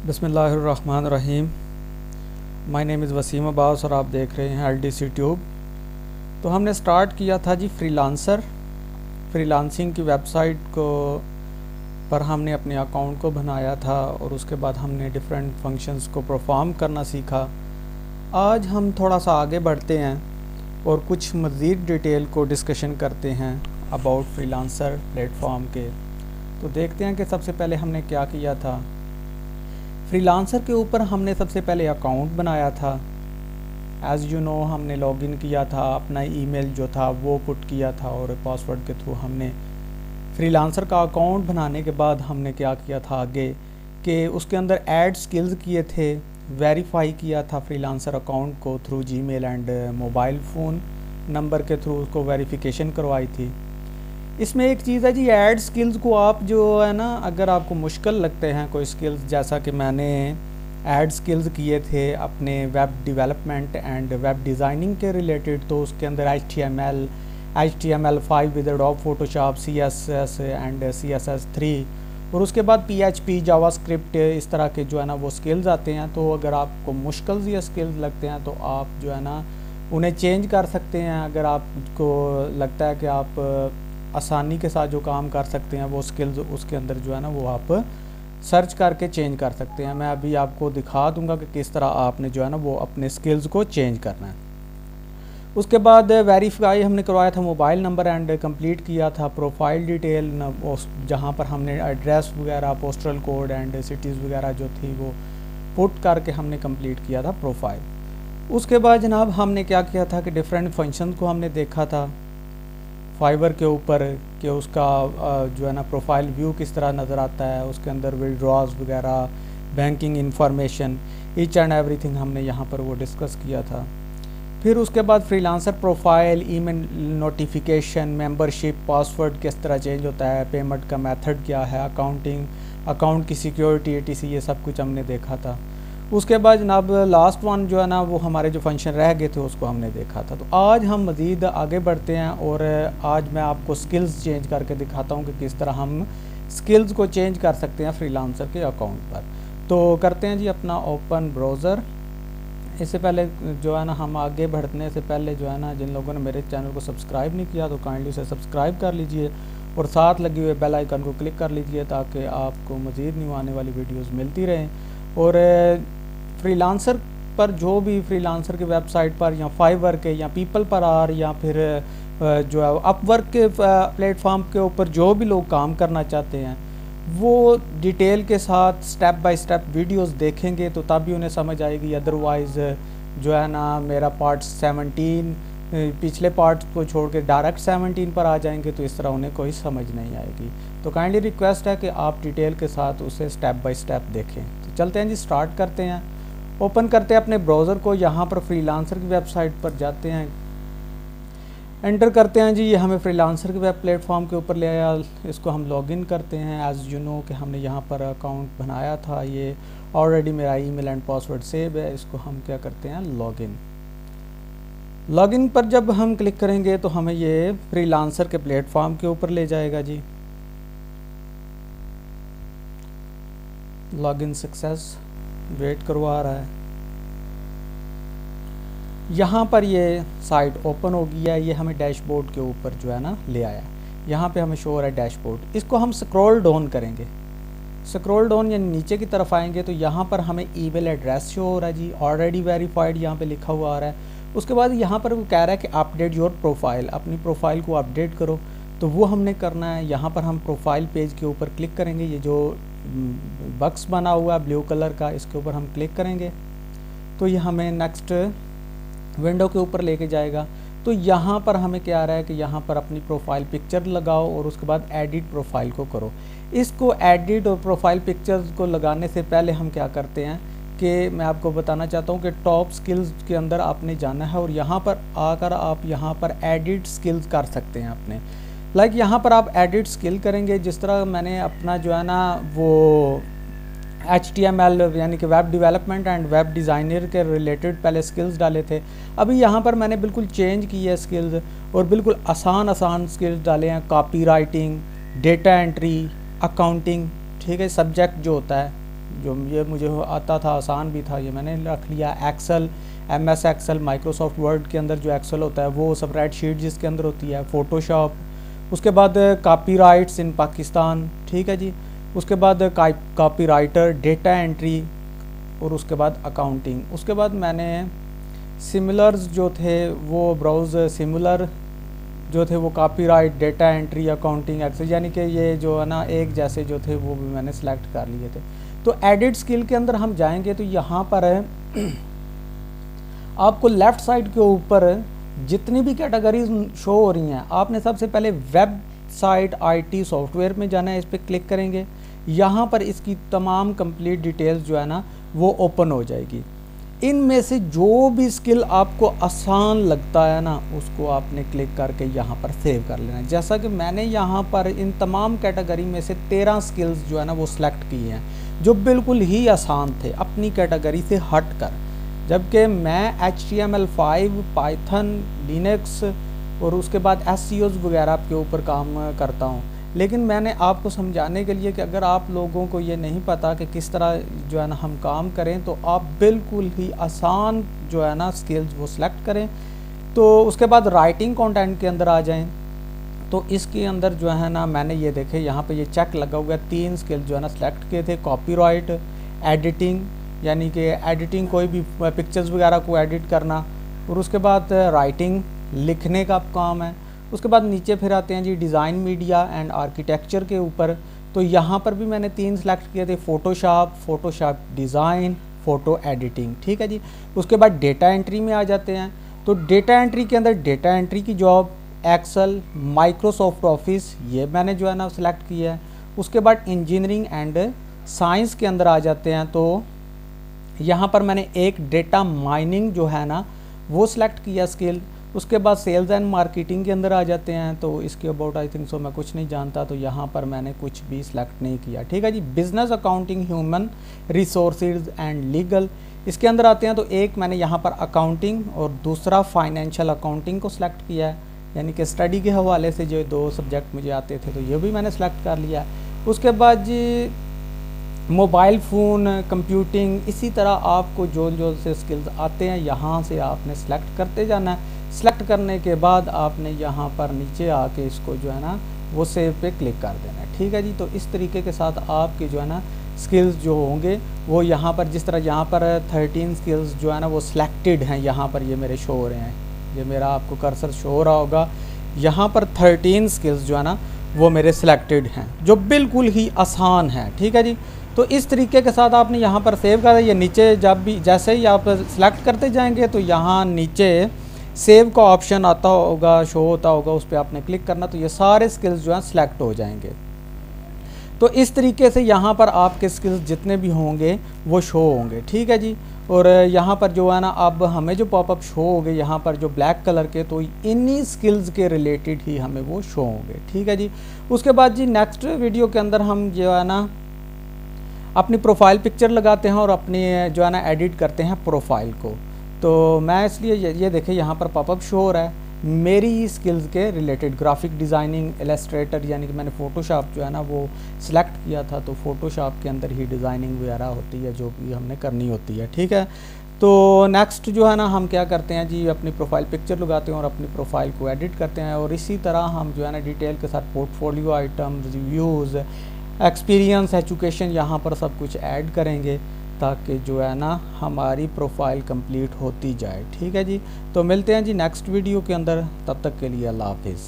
बिस्मिल्लाहिर्रहमानिर्रहीम। My name is Waseem Abbas और आप देख रहे हैं LDC ट्यूब। तो हमने स्टार्ट किया था जी फ्रीलांसिंग की वेबसाइट को पर हमने अपने अकाउंट को बनाया था और उसके बाद हमने डिफरेंट फंक्शंस को परफॉर्म करना सीखा। आज हम थोड़ा सा आगे बढ़ते हैं और कुछ मज़ीद डिटेल को डिस्कशन करते हैं अबाउट फ्रीलांसर प्लेटफॉर्म के। तो देखते हैं कि सबसे पहले हमने क्या किया था। फ्रीलांसर के ऊपर हमने सबसे पहले अकाउंट बनाया था। एज़ यू नो हमने लॉगिन किया था, अपना ईमेल जो था वो पुट किया था और पासवर्ड के थ्रू हमने फ्रीलांसर का अकाउंट बनाने के बाद हमने क्या किया था आगे कि उसके अंदर ऐड स्किल्स किए थे, वेरीफाई किया था फ्रीलांसर अकाउंट को through Gmail and mobile phone number के थ्रू उसको वेरिफिकेशन करवाई थी। इसमें एक चीज़ है जी, ऐड स्किल्स को आप जो है ना, अगर आपको मुश्किल लगते हैं कोई स्किल्स, जैसा कि मैंने ऐड स्किल्स किए थे अपने web development and web designing के रिलेटेड, तो उसके अंदर HTML5 with adobe Photoshop, CSS and CSS3 और उसके बाद PHP जावास्क्रिप्ट, इस तरह के जो है ना वो स्किल्स आते हैं। तो अगर आपको मुश्किल ये स्किल्स लगते हैं तो आप जो है ना उन्हें चेंज कर सकते हैं। अगर आपको लगता है कि आप आसानी के साथ जो काम कर सकते हैं वो स्किल्स उसके अंदर जो है ना वो आप सर्च करके चेंज कर सकते हैं। मैं अभी आपको दिखा दूंगा कि किस तरह आपने जो है ना वो अपने स्किल्स को चेंज करना है। उसके बाद वेरीफाई हमने करवाया था मोबाइल नंबर एंड कंप्लीट किया था प्रोफाइल डिटेल, जहाँ पर हमने एड्रेस वगैरह, पोस्टल कोड एंड सिटीज़ वगैरह जो थी वो पुट करके हमने कंप्लीट किया था प्रोफाइल। उसके बाद जनाब हमने क्या किया था कि डिफरेंट फंक्शन को हमने देखा था फाइवर के ऊपर कि उसका जो है ना प्रोफाइल व्यू किस तरह नज़र आता है, उसके अंदर विड्रॉज वगैरह, banking information, each and everything हमने यहाँ पर वो डिस्कस किया था। फिर उसके बाद freelancer profile, email notification, membership, password किस तरह चेंज होता है, पेमेंट का मेथड क्या है, अकाउंट की सिक्योरिटी etc, ये सब कुछ हमने देखा था। उसके बाद जनाब लास्ट वन जो है ना वो हमारे जो फंक्शन रह गए थे उसको हमने देखा था। तो आज हम मज़ीद आगे बढ़ते हैं और आज मैं आपको स्किल्स चेंज करके दिखाता हूँ कि किस तरह हम स्किल्स को चेंज कर सकते हैं फ्रीलांसर के अकाउंट पर। तो करते हैं जी अपना ओपन ब्राउज़र। इससे पहले जो है ना हम आगे बढ़ने से पहले जो है ना, जिन लोगों ने मेरे चैनल को सब्सक्राइब नहीं किया तो काइंडली उसे सब्सक्राइब कर लीजिए और साथ लगे हुए बेल आइकन को क्लिक कर लीजिए ताकि आपको मज़ीद न्यू आने वाली वीडियोस मिलती रहें। और फ्रीलांसर पर जो भी फ्रीलांसर की वेबसाइट पर या फाइवर के या पीपल पर आर या फिर जो है अपवर्क के प्लेटफॉर्म के ऊपर जो भी लोग काम करना चाहते हैं वो डिटेल के साथ स्टेप बाय स्टेप वीडियोस देखेंगे तो तभी उन्हें समझ आएगी। अदरवाइज़ जो है ना मेरा पार्ट 17 पिछले पार्ट को छोड़ के डायरेक्ट 17 पर आ जाएंगे तो इस तरह उन्हें कोई समझ नहीं आएगी। तो काइंडली रिक्वेस्ट है कि आप डिटेल के साथ उसे स्टेप बाय स्टेप देखें। तो चलते हैं जी, स्टार्ट करते हैं। ओपन करते हैं अपने ब्राउज़र को, यहाँ पर फ्रीलांसर की वेबसाइट पर जाते हैं, एंटर करते हैं जी, ये हमें फ्रीलांसर के वेब प्लेटफॉर्म के ऊपर ले आया। इसको हम लॉगिन करते हैं। एज़ यू नो कि हमने यहाँ पर अकाउंट बनाया था, ये ऑलरेडी मेरा ईमेल एंड पासवर्ड सेव है। इसको हम क्या करते हैं, लॉगिन पर जब हम क्लिक करेंगे तो हमें ये फ्रीलांसर के प्लेटफॉर्म के ऊपर ले जाएगा जी। लॉगिन सक्सेस वेट करवा रहा है। यहाँ पर ये साइट ओपन हो गई है, ये हमें डैशबोर्ड के ऊपर जो है ना ले आया। यहाँ पे हमें शो हो रहा है डैशबोर्ड। इसको हम स्क्रॉल डाउन करेंगे, स्क्रॉल डाउन यानी नीचे की तरफ आएंगे तो यहाँ पर हमें ईमेल एड्रेस शो हो रहा है जी, ऑलरेडी वेरीफाइड यहाँ पे लिखा हुआ आ रहा है। उसके बाद यहाँ पर वो कह रहा है कि अपडेट योर प्रोफाइल, अपनी प्रोफाइल को अपडेट करो, तो वो हमने करना है। यहाँ पर हम प्रोफाइल पेज के ऊपर क्लिक करेंगे, ये जो बक्स बना हुआ है ब्लू कलर का, इसके ऊपर हम क्लिक करेंगे तो ये हमें नेक्स्ट विंडो के ऊपर लेके जाएगा। तो यहाँ पर हमें क्या आ रहा है कि यहाँ पर अपनी प्रोफाइल पिक्चर लगाओ और उसके बाद एडिट प्रोफाइल को करो। इसको एडिट और प्रोफाइल पिक्चर्स को लगाने से पहले हम क्या करते हैं कि मैं आपको बताना चाहता हूँ कि टॉप स्किल्स के अंदर आपने जाना है और यहाँ पर आकर आप यहाँ पर एडिट स्किल्स कर सकते हैं अपने। लाइक यहाँ पर आप एडिट स्किल करेंगे, जिस तरह मैंने अपना जो है ना वो HTML यानी कि web development and web designer के रिलेटेड पहले स्किल्स डाले थे। अभी यहाँ पर मैंने बिल्कुल चेंज की है स्किल्स और बिल्कुल आसान स्किल्स डाले हैं। Copy writing, data entry, accounting, ठीक है, सब्जेक्ट जो होता है जो ये मुझे आता था, आसान भी था, ये मैंने रख लिया। Excel, MS Excel, Microsoft Word के अंदर जो एक्सेल होता है वो, स्प्रेडशीट जिसके अंदर होती है, फ़ोटोशॉप, उसके बाद कॉपीराइट्स इन पाकिस्तान, ठीक है जी, उसके बाद कॉपीराइटर, डेटा एंट्री, और उसके बाद अकाउंटिंग। उसके बाद मैंने सिमिलर्स जो थे वो ब्राउज़ सिमिलर जो थे वो copyright, data entry, accounting, Excel, यानी कि ये जो है ना एक जैसे जो थे वो भी मैंने सेलेक्ट कर लिए थे। तो एडिट स्किल के अंदर हम जाएंगे तो यहाँ पर आपको लेफ़्ट साइड के ऊपर जितनी भी कैटेगरीज शो हो रही हैं, आपने सबसे पहले वेबसाइट IT सॉफ्टवेयर में जाना है, इस पर क्लिक करेंगे। यहाँ पर इसकी तमाम कंप्लीट डिटेल्स जो है ना वो ओपन हो जाएगी। इनमें से जो भी स्किल आपको आसान लगता है ना उसको आपने क्लिक करके यहाँ पर सेव कर लेना है। जैसा कि मैंने यहाँ पर इन तमाम कैटेगरी में से 13 स्किल्स जो है ना वो सिलेक्ट किए हैं जो बिल्कुल ही आसान थे अपनी कैटेगरी से हट कर, जबकि मैं HTML5, पाइथन, लिनक्स और उसके बाद SEOs वगैरह के ऊपर काम करता हूँ। लेकिन मैंने आपको समझाने के लिए कि अगर आप लोगों को ये नहीं पता कि किस तरह जो है ना हम काम करें, तो आप बिल्कुल ही आसान जो है ना स्किल्स वो सिलेक्ट करें। तो उसके बाद राइटिंग कंटेंट के अंदर आ जाएं, तो इसके अंदर जो है ना मैंने ये देखे यहाँ पे ये चेक लगा हुआ है, 3 स्किल जो है ना सिलेक्ट किए थे। कॉपीराइट, एडिटिंग, यानी कि एडिटिंग कोई भी पिक्चर्स वगैरह को एडिट करना, और उसके बाद राइटिंग, लिखने का काम है। उसके बाद नीचे फिर आते हैं जी डिज़ाइन, मीडिया एंड आर्किटेक्चर के ऊपर। तो यहाँ पर भी मैंने 3 सेलेक्ट किए थे, फ़ोटोशॉप डिज़ाइन, फ़ोटो एडिटिंग, ठीक है जी। उसके बाद डेटा एंट्री में आ जाते हैं। तो डेटा एंट्री के अंदर डेटा एंट्री की जॉब, एक्सेल, माइक्रोसॉफ्ट ऑफिस, ये मैंने जो है ना सिलेक्ट किया है। उसके बाद इंजीनियरिंग एंड साइंस के अंदर आ जाते हैं, तो यहाँ पर मैंने एक डेटा माइनिंग जो है ना वो सिलेक्ट किया स्किल। उसके बाद सेल्स एंड मार्केटिंग के अंदर आ जाते हैं, तो इसके अबाउट आई थिंक सो मैं कुछ नहीं जानता, तो यहाँ पर मैंने कुछ भी सिलेक्ट नहीं किया, ठीक है जी। Business accounting, human resources and legal, इसके अंदर आते हैं। तो एक मैंने यहाँ पर अकाउंटिंग और दूसरा फाइनेंशियल अकाउंटिंग को सिलेक्ट किया है, यानी कि स्टडी के हवाले से जो 2 सब्जेक्ट मुझे आते थे तो ये भी मैंने सेलेक्ट कर लिया। उसके बाद जी मोबाइल फ़ोन, कंप्यूटिंग, इसी तरह आपको जो से स्किल्स आते हैं यहाँ से आपने सेलेक्ट करते जाना है। सेलेक्ट करने के बाद आपने यहाँ पर नीचे आके इसको जो है ना वो सेव पे क्लिक कर देना है, ठीक है जी। तो इस तरीके के साथ आपके जो है ना स्किल्स जो होंगे वो यहाँ पर, जिस तरह यहाँ पर 13 स्किल्स जो है ना वो सिलेक्टेड हैं, यहाँ पर ये मेरे शो हो रहे हैं, ये मेरा आपको कर्सर शो हो रहा होगा, यहाँ पर 13 स्किल्स जो है ना वो मेरे सिलेक्टेड हैं जो बिल्कुल ही आसान हैं, ठीक है जी। तो इस तरीके के साथ आपने यहाँ पर सेव कर, ये नीचे जब भी जैसे ही आप सेलेक्ट करते जाएंगे तो यहाँ नीचे सेव का ऑप्शन आता होगा, शो होता होगा, उस पर आपने क्लिक करना, तो ये सारे स्किल्स जो हैं सिलेक्ट हो जाएंगे। तो इस तरीके से यहाँ पर आपके स्किल्स जितने भी होंगे वो शो होंगे, ठीक है जी। और यहाँ पर जो है ना अब हमें जो पॉपअप शो होंगे यहाँ पर जो ब्लैक कलर के, तो इन्हीं स्किल्स के रिलेटेड ही हमें वो शो होंगे, ठीक है जी। उसके बाद जी नेक्स्ट वीडियो के अंदर हम जो है ना अपनी प्रोफाइल पिक्चर लगाते हैं और अपनी जो है ना एडिट करते हैं प्रोफाइल को। तो मैं इसलिए ये देखें यहाँ पर पॉपअप शो हो रहा है मेरी स्किल्स के रिलेटेड, ग्राफिक डिज़ाइनिंग, इलस्ट्रेटर, यानी कि मैंने फ़ोटोशॉप जो है ना वो सिलेक्ट किया था, तो फ़ोटोशॉप के अंदर ही डिज़ाइनिंग वगैरह होती है जो भी हमने करनी होती है, ठीक है। तो नेक्स्ट जो है ना हम क्या करते हैं जी, अपनी प्रोफाइल पिक्चर लगाते हैं और अपनी प्रोफाइल को एडिट करते हैं, और इसी तरह हम जो है ना डिटेल के साथ portfolio item, reviews, experience, education यहाँ पर सब कुछ ऐड करेंगे ताकि जो है ना हमारी प्रोफाइल कंप्लीट होती जाए, ठीक है जी। तो मिलते हैं जी नेक्स्ट वीडियो के अंदर, तब तक के लिए अल्लाह हाफिज़।